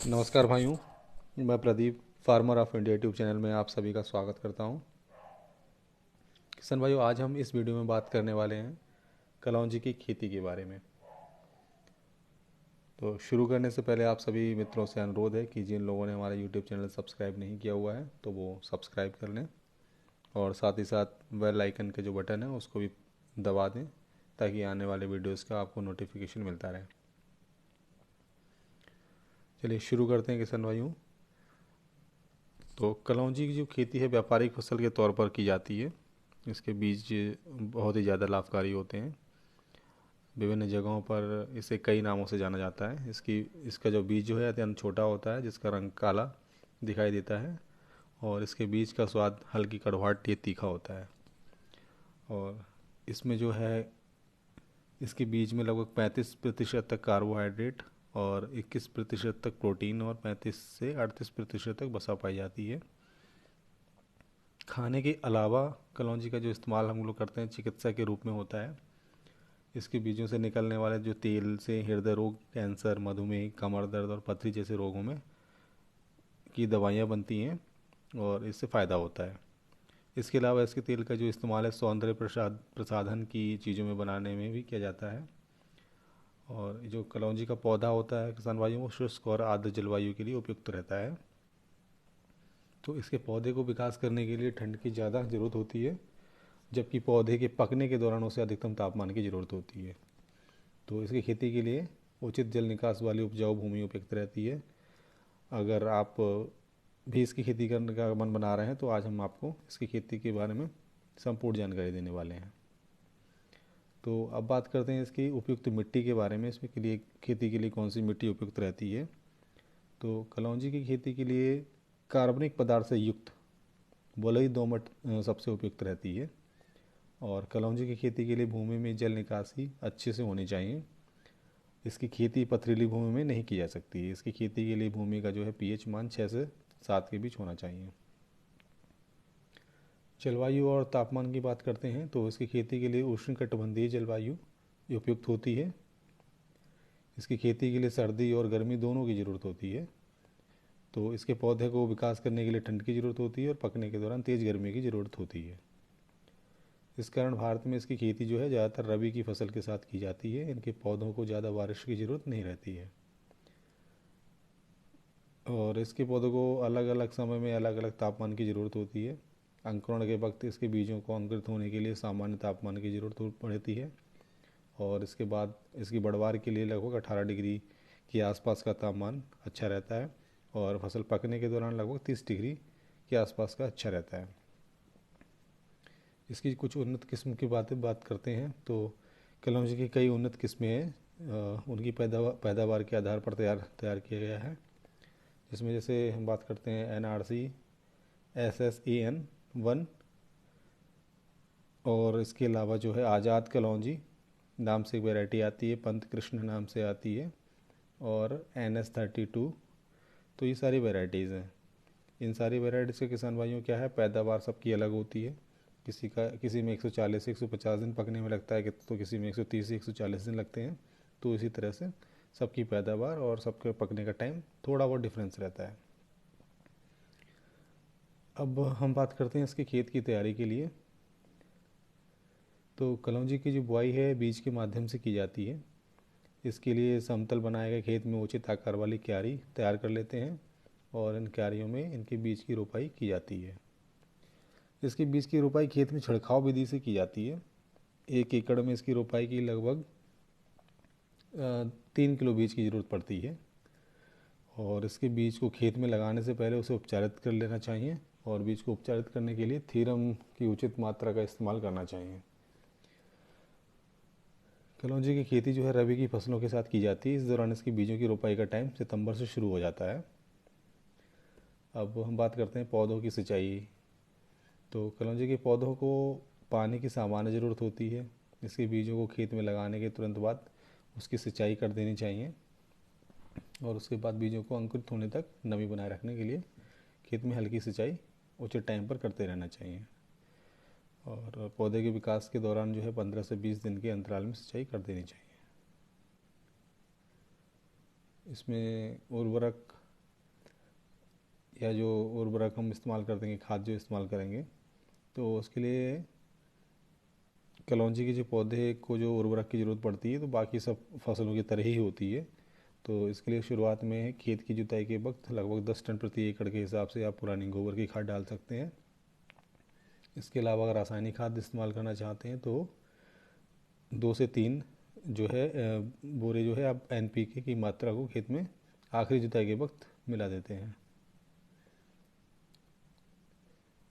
नमस्कार भाइयों। मैं Pradeep farmer of India YouTube channel में आप सभी का स्वागत करता हूं। किसान भाइयों, आज हम इस वीडियो में बात करने वाले हैं कलौंजी की खेती के बारे में। तो शुरू करने से पहले आप सभी मित्रों से अनुरोध है कि जिन लोगों ने हमारा यूट्यूब चैनल सब्सक्राइब नहीं किया हुआ है तो वो सब्सक्राइब कर लें और साथ ही साथ बेल आइकन के जो बटन है उसको भी दबा दें ताकि आने वाले वीडियोज़ का आपको नोटिफिकेशन मिलता रहे। चलिए शुरू करते हैं किसान भाइयों। तो कलौंजी की जो खेती है व्यापारिक फसल के तौर पर की जाती है। इसके बीज बहुत ही ज़्यादा लाभकारी होते हैं। विभिन्न जगहों पर इसे कई नामों से जाना जाता है। इसका जो बीज जो है अत्यंत छोटा होता है, जिसका रंग काला दिखाई देता है और इसके बीज का स्वाद हल्की कड़वाहट या तीखा होता है। और इसमें जो है इसके बीज में लगभग 35% तक कार्बोहाइड्रेट और 21% तक प्रोटीन और 35 से 38% तक वसा पाई जाती है। खाने के अलावा कलौंजी का जो इस्तेमाल हम लोग करते हैं चिकित्सा के रूप में होता है। इसके बीजों से निकलने वाले जो तेल से हृदय रोग, कैंसर, मधुमेह, कमर दर्द और पथरी जैसे रोगों में की दवाइयाँ बनती हैं और इससे फ़ायदा होता है। इसके अलावा इसके तेल का जो इस्तेमाल है सौंदर्य प्रसाधन की चीज़ों में बनाने में भी किया जाता है। और जो कलौंजी का पौधा होता है किसान भाइयों, वो शुष्क और आर्द्र जलवायु के लिए उपयुक्त रहता है। तो इसके पौधे को विकास करने के लिए ठंड की ज़्यादा ज़रूरत होती है, जबकि पौधे के पकने के दौरान उसे अधिकतम तापमान की ज़रूरत होती है। तो इसकी खेती के लिए उचित जल निकास वाली उपजाऊ भूमि उपयुक्त रहती है। अगर आप भी इसकी खेती करने का मन बना रहे हैं तो आज हम आपको इसकी खेती के बारे में संपूर्ण जानकारी देने वाले हैं। तो अब बात करते हैं इसकी उपयुक्त मिट्टी के बारे में। इसमें के लिए खेती के लिए कौन सी मिट्टी उपयुक्त रहती है। तो कलौंजी की खेती के लिए कार्बनिक पदार्थ से युक्त बलुई दोमट सबसे उपयुक्त रहती है। और कलौंजी की खेती के लिए भूमि में जल निकासी अच्छे से होनी चाहिए। इसकी खेती पथरीली भूमि में नहीं की जा सकती है। इसकी खेती के लिए भूमि का जो है पीएच मान 6 से 7 के बीच होना चाहिए। जलवायु और तापमान की बात करते हैं तो इसकी खेती के लिए उष्णकटिबंधीय जलवायु उपयुक्त होती है। इसकी खेती के लिए सर्दी और गर्मी दोनों की ज़रूरत होती है। तो इसके पौधे को विकास करने के लिए ठंड की ज़रूरत होती है और पकने के दौरान तेज़ गर्मी की ज़रूरत होती है। इस कारण भारत में इसकी खेती जो है ज़्यादातर रबी की फसल के साथ की जाती है। इनके पौधों को ज़्यादा बारिश की ज़रूरत नहीं रहती है और इसके पौधों को अलग अलग समय में अलग अलग तापमान की ज़रूरत होती है। अंकुरण के वक्त इसके बीजों को अंकुरित होने के लिए सामान्य तापमान की ज़रूरत पड़ती है और इसके बाद इसकी बढ़वार के लिए लगभग 18 डिग्री के आसपास का तापमान अच्छा रहता है और फसल पकने के दौरान लगभग 30 डिग्री के आसपास का अच्छा रहता है। इसकी कुछ उन्नत किस्म की बात करते हैं तो कलौंजी की कई उन्नत किस्में हैं। उनकी पैदावार के आधार पर तैयार किया गया है। जिसमें जैसे हम बात करते हैं NRC SSAN 1 और इसके अलावा जो है आज़ाद कलौंजी नाम से एक वैरायटी आती है, पंत कृष्ण नाम से आती है और NS32। तो ये सारी वैरायटीज़ हैं। इन सारी वैरायटीज़ के किसान भाइयों क्या है, पैदावार सबकी अलग होती है। किसी में 140 से 150 दिन पकने में लगता है कि तो किसी में 130 से 140 दिन लगते हैं। तो इसी तरह से सबकी पैदावार और सबके पकने का टाइम थोड़ा बहुत डिफरेंस रहता है। अब हम बात करते हैं इसके खेत की तैयारी के लिए। तो कलौंजी की जो बुआई है बीज के माध्यम से की जाती है। इसके लिए समतल बनाए गए खेत में उचित आकार वाली क्यारी तैयार कर लेते हैं और इन क्यारियों में इनके बीज की रोपाई की जाती है। इसके बीज की रोपाई खेत में छिड़काव विधि से की जाती है। 1 एकड़ में इसकी रोपाई की लगभग 3 किलो बीज की ज़रूरत पड़ती है और इसके बीज को खेत में लगाने से पहले उसे उपचारित कर लेना चाहिए और बीज को उपचारित करने के लिए थीरम की उचित मात्रा का इस्तेमाल करना चाहिए। कलौंजी की खेती जो है रबी की फसलों के साथ की जाती है। इस दौरान इसकी बीजों की रोपाई का टाइम सितंबर से शुरू हो जाता है। अब हम बात करते हैं पौधों की सिंचाई। तो कलौंजी के पौधों को पानी की सामान्य ज़रूरत होती है। इसके बीजों को खेत में लगाने के तुरंत बाद उसकी सिंचाई कर देनी चाहिए और उसके बाद बीजों को अंकुरित होने तक नमी बनाए रखने के लिए खेत में हल्की सिंचाई उचित टाइम पर करते रहना चाहिए। और पौधे के विकास के दौरान जो है 15 से 20 दिन के अंतराल में सिंचाई कर देनी चाहिए। इसमें उर्वरक या जो उर्वरक हम इस्तेमाल कर देंगे, खाद जो इस्तेमाल करेंगे, तो उसके लिए कलौंजी के जो पौधे को जो उर्वरक की ज़रूरत पड़ती है तो बाकी सब फसलों की तरह ही होती है। तो इसके लिए शुरुआत में खेत की जुताई के वक्त लगभग 10 टन प्रति एकड़ के हिसाब से आप पुरानी गोबर की खाद डाल सकते हैं। इसके अलावा अगर रासायनिक खाद इस्तेमाल करना चाहते हैं तो 2 से 3 जो है बोरे जो है आप NPK की मात्रा को खेत में आखिरी जुताई के वक्त मिला देते हैं।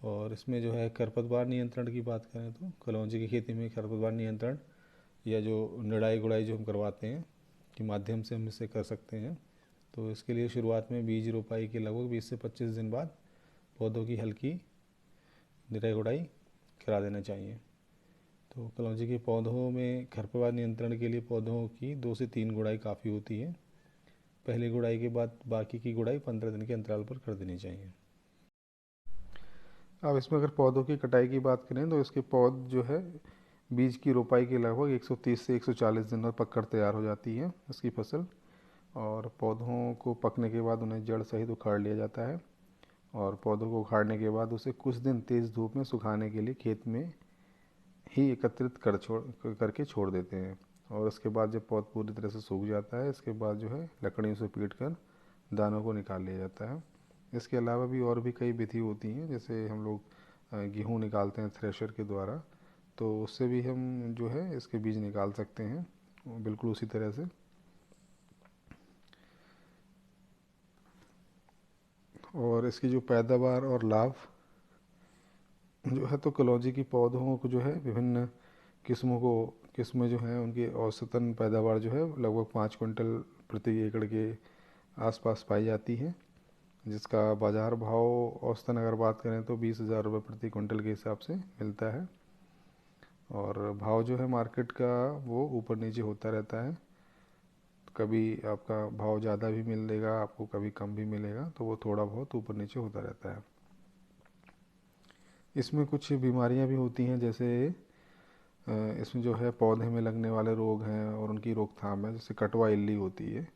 और इसमें जो है खरपतवार नियंत्रण की बात करें तो कलौंजी की खेती में खरपतवार नियंत्रण या जो निराई गुड़ाई जो हम करवाते हैं के माध्यम से हम इसे कर सकते हैं। तो इसके लिए शुरुआत में बीज रोपाई के लगभग 20 से 25 दिन बाद पौधों की हल्की निराई गुड़ाई करा देना चाहिए। तो कलौंजी के पौधों में खरपतवार नियंत्रण के लिए पौधों की 2 से 3 गुड़ाई काफ़ी होती है। पहली गुड़ाई के बाद बाकी की गुड़ाई 15 दिन के अंतराल पर कर देनी चाहिए। अब इसमें अगर पौधों की कटाई की बात करें तो इसके पौध जो है बीज की रोपाई के लगभग 130 से 140 दिन में पककर तैयार हो जाती है इसकी फसल। और पौधों को पकने के बाद उन्हें जड़ सहित उखाड़ लिया जाता है और पौधों को उखाड़ने के बाद उसे कुछ दिन तेज़ धूप में सुखाने के लिए खेत में ही एकत्रित करके छोड़ देते हैं। और उसके बाद जब पौध पूरी तरह से सूख जाता है इसके बाद जो है लकड़ियों से पीट कर दानों को निकाल लिया जाता है। इसके अलावा भी और भी कई विधि होती हैं, जैसे हम लोग गेहूँ निकालते हैं थ्रेशर के द्वारा, तो उससे भी हम जो है इसके बीज निकाल सकते हैं बिल्कुल उसी तरह से। और इसकी जो पैदावार और लाभ जो है तो कलौंजी की पौधों को जो है विभिन्न किस्में जो हैं उनकी औसतन पैदावार जो है लगभग 5 क्विंटल प्रति एकड़ के आसपास पाई जाती है, जिसका बाज़ार भाव औसतन अगर बात करें तो 20,000 रुपये प्रति क्विंटल के हिसाब से मिलता है। और भाव जो है मार्केट का वो ऊपर नीचे होता रहता है, कभी आपका भाव ज़्यादा भी मिलेगा आपको, कभी कम भी मिलेगा, तो वो थोड़ा बहुत ऊपर नीचे होता रहता है। इसमें कुछ बीमारियां भी होती हैं, जैसे इसमें जो है पौधे में लगने वाले रोग हैं और उनकी रोकथाम है, जैसे कटवा इल्ली होती है।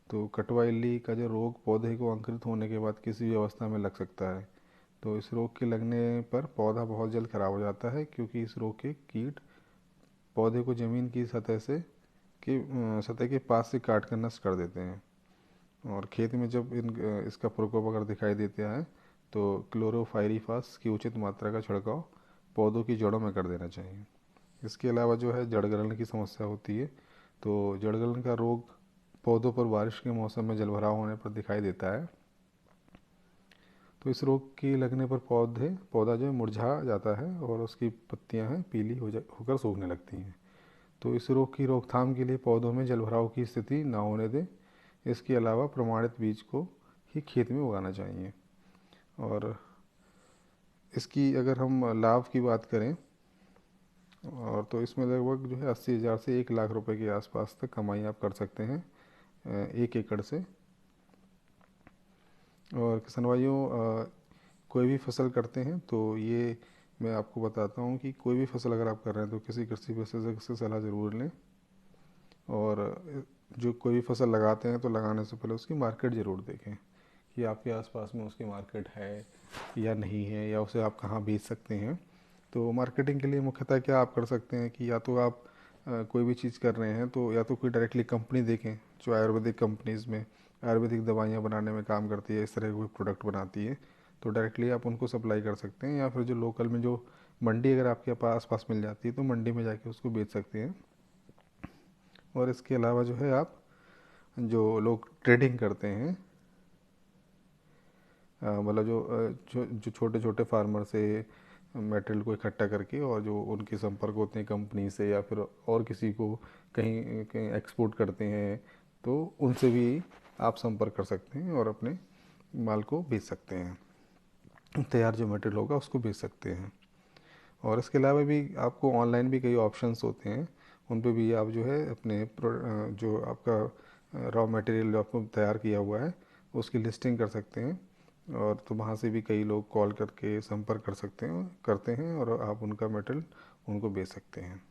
तो कटवा इल्ली का जो रोग पौधे को अंकुरित होने के बाद किसी भी अवस्था में लग सकता है। तो इस रोग के लगने पर पौधा बहुत जल्द ख़राब हो जाता है, क्योंकि इस रोग के कीट पौधे को ज़मीन की सतह के पास से काट कर नष्ट कर देते हैं। और खेत में जब इसका प्रकोप अगर दिखाई देता है तो क्लोरोफाइरीफास की उचित मात्रा का छिड़काव पौधों की जड़ों में कर देना चाहिए। इसके अलावा जो है जड़ गलन की समस्या होती है। तो जड़ गलन का रोग पौधों पर बारिश के मौसम में जलभराव होने पर दिखाई देता है। तो इस रोग के लगने पर पौधा जो है मुरझा जाता है और उसकी पत्तियां हैं पीली होकर सूखने लगती हैं। तो इस रोग की रोकथाम के लिए पौधों में जलभराव की स्थिति ना होने दें। इसके अलावा प्रमाणित बीज को ही खेत में उगाना चाहिए। और इसकी अगर हम लाभ की बात करें और तो इसमें लगभग जो है 80,000 से 1 लाख रुपए के आसपास तक कमाई आप कर सकते हैं 1 एकड़ से। और किसान भाइयों, कोई भी फसल करते हैं तो ये मैं आपको बताता हूँ कि कोई भी फसल अगर आप कर रहे हैं तो किसी कृषि विशेषज्ञ से सलाह ज़रूर लें। और जो कोई भी फसल लगाते हैं तो लगाने से पहले उसकी मार्केट ज़रूर देखें कि आपके आसपास में उसकी मार्केट है या नहीं है, या उसे आप कहाँ बेच सकते हैं। तो मार्केटिंग के लिए मुख्यतः क्या आप कर सकते हैं कि या तो आप कोई भी चीज़ कर रहे हैं तो या तो कोई डायरेक्टली कंपनी देखें जो आयुर्वेदिक कंपनीज़ में आयुर्वेदिक दवाइयाँ बनाने में काम करती है, इस तरह के कोई प्रोडक्ट बनाती है, तो डायरेक्टली आप उनको सप्लाई कर सकते हैं। या फिर जो लोकल में जो मंडी अगर आपके पास मिल जाती है तो मंडी में जाके उसको बेच सकते हैं। और इसके अलावा जो है आप जो लोग ट्रेडिंग करते हैं, मतलब जो छोटे छोटे फार्मर से मटेरियल को इकट्ठा करके और जो उनके संपर्क होते हैं कंपनी से या फिर और किसी को कहीं कहीं एक्सपोर्ट करते हैं, तो उनसे भी आप संपर्क कर सकते हैं और अपने माल को बेच सकते हैं, तैयार जो मटेरियल होगा उसको बेच सकते हैं। और इसके अलावा भी आपको ऑनलाइन भी कई ऑप्शंस होते हैं, उन पे भी आप जो है अपने जो आपका रॉ मटेरियल जो आपको तैयार किया हुआ है उसकी लिस्टिंग कर सकते हैं। और तो वहाँ से भी कई लोग कॉल करके संपर्क करते हैं और आप उनका मटेरियल उनको बेच सकते हैं।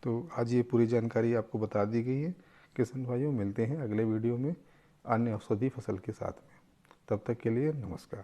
तो आज ये पूरी जानकारी आपको बता दी गई है। किसान भाइयों, मिलते हैं अगले वीडियो में अन्य औषधि फसल के साथ में। तब तक के लिए नमस्कार।